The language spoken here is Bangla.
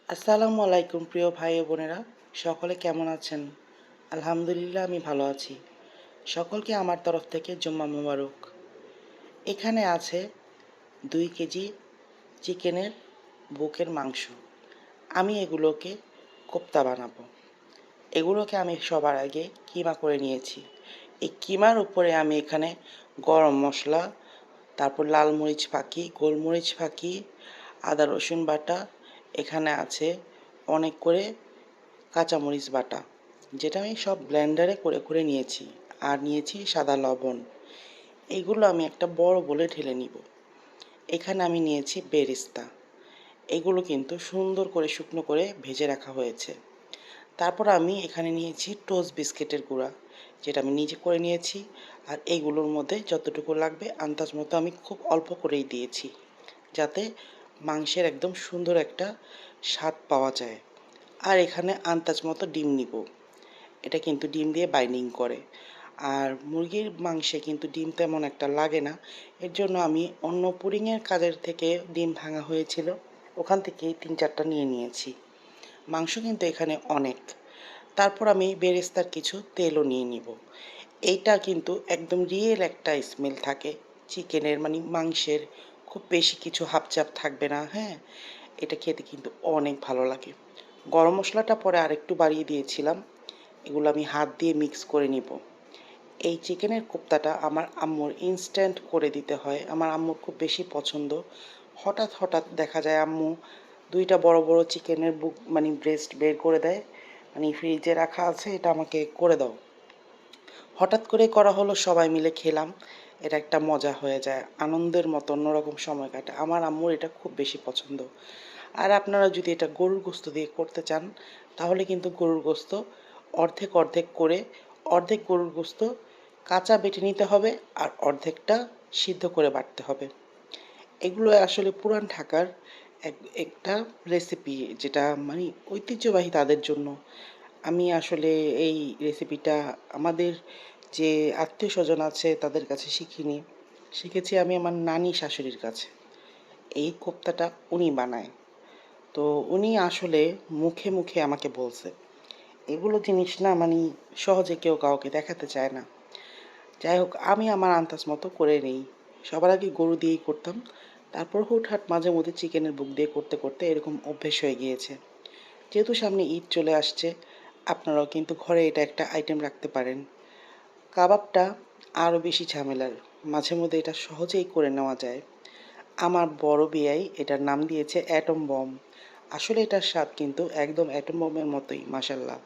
আসসালামু আলাইকুম প্রিয় ভাই ও বোনেরা, সকলে কেমন আছেন? আলহামদুলিল্লাহ আমি ভালো আছি। সকলকে আমার তরফ থেকে জুম্মা মোবারক। এখানে আছে 2 কেজি চিকেনের বুকের মাংস। আমি এগুলোকে কোপ্তা বানাবো। এগুলোকে আমি সবার আগে কিমা করে নিয়েছি। এই কিমার উপরে আমি এখানে গরম মশলা, তারপর লাল মরিচ ফাঁকি, গোলমরিচ ফাঁকি, আদা রসুন বাটা, এখানে আছে অনেক করে কাঁচামরিচ বাটা, যেটা আমি সব ব্লেন্ডারে করে করে নিয়েছি। আর নিয়েছি সাদা লবণ। এইগুলো আমি একটা বড় বলে ঢেলে নিব। এখানে আমি নিয়েছি বেরেস্তা। এগুলো কিন্তু সুন্দর করে শুকনো করে ভেজে রাখা হয়েছে। তারপর আমি এখানে নিয়েছি টোস্ট বিস্কিটের গুঁড়া, যেটা আমি নিজে করে নিয়েছি। আর এইগুলোর মধ্যে যতটুকু লাগবে আন্দাজ মতো আমি খুব অল্প করেই দিয়েছি, যাতে মাংসের একদম সুন্দর একটা স্বাদ পাওয়া যায়। আর এখানে আন্দাজ মতো ডিম নিব। এটা কিন্তু ডিম দিয়ে বাইন্ডিং করে। আর মুরগির মাংসে কিন্তু ডিম তেমন একটা লাগে না। এর জন্য আমি অন্য পুডিংয়ের কাজের থেকে ডিম ভাঙা হয়েছিল, ওখান থেকেই 3-4টা নিয়ে নিয়েছি। মাংস কিন্তু এখানে অনেক। তারপর আমি বেরেস্তার কিছু তেলও নিয়ে নিব। এইটা কিন্তু একদম রিয়েল একটা স্মেল থাকে চিকেনের, মানে মাংসের। খুব বেশি কিছু হাপচাপ থাকবে না, হ্যাঁ। এটা খেতে কিন্তু অনেক ভালো লাগে। গরম মশলাটা পরে আরেকটু বাড়িয়ে দিয়েছিলাম। এগুলো আমি হাত দিয়ে মিক্স করে নিব। এই চিকেনের কোপ্তাটা আমার আম্মুর ইনস্ট্যান্ট করে দিতে হয়। আমার আম্মুর খুব বেশি পছন্দ। হঠাৎ হঠাৎ দেখা যায় আম্মু 2টা বড় বড় চিকেনের বুক, মানে ব্রেস্ট বের করে দেয়, মানে ফ্রিজে রাখা আছে, এটা আমাকে করে দাও। হঠাৎ করে করা হলো, সবাই মিলে খেলাম। এটা একটা মজা হয়ে যায়, আনন্দের মতো অন্যরকম সময় কাটে। আমার আম্মুর এটা খুব বেশি পছন্দ। আর আপনারা যদি এটা গরুর গোস্ত দিয়ে করতে চান, তাহলে কিন্তু গরুর গোস্ত অর্ধেক অর্ধেক করে, অর্ধেক গরুর গোস্ত কাঁচা বেটে নিতে হবে আর অর্ধেকটা সিদ্ধ করে বাটতে হবে। এগুলো আসলে পুরান ঢাকার একটা রেসিপি, যেটা মানে ঐতিহ্যবাহী তাদের জন্য। আমি আসলে এই রেসিপিটা আমাদের যে আত্মীয় স্বজন আছে তাদের কাছে শিখিনি, শিখেছি আমি আমার নানি শাশুড়ির কাছে। এই কোপ্তাটা উনি বানায়। তো উনি আসলে মুখে মুখে আমাকে বলছে, এগুলো জিনিস না মানে সহজে কেউ কাউকে দেখাতে চায় না। যাই হোক, আমি আমার আন্দাজ মতো করে নিই। সবার আগে গরু দিয়েই করতাম, তারপর হুটহাট মাঝে মধ্যে চিকেনের বুক দিয়ে করতে করতে এরকম অভ্যেস হয়ে গিয়েছে। যেহেতু সামনে ঈদ চলে আসছে, আপনারাও কিন্তু ঘরে এটা একটা আইটেম রাখতে পারেন। কাবাবটা আরও বেশি ঝামেলার, মাঝে মধ্যে এটা সহজেই করে নেওয়া যায়। আমার বড় বিয়াই এটার নাম দিয়েছে অ্যাটম বম। আসলে এটার স্বাদ কিন্তু একদম অ্যাটম বমের মতোই, মাশাল্লাহ।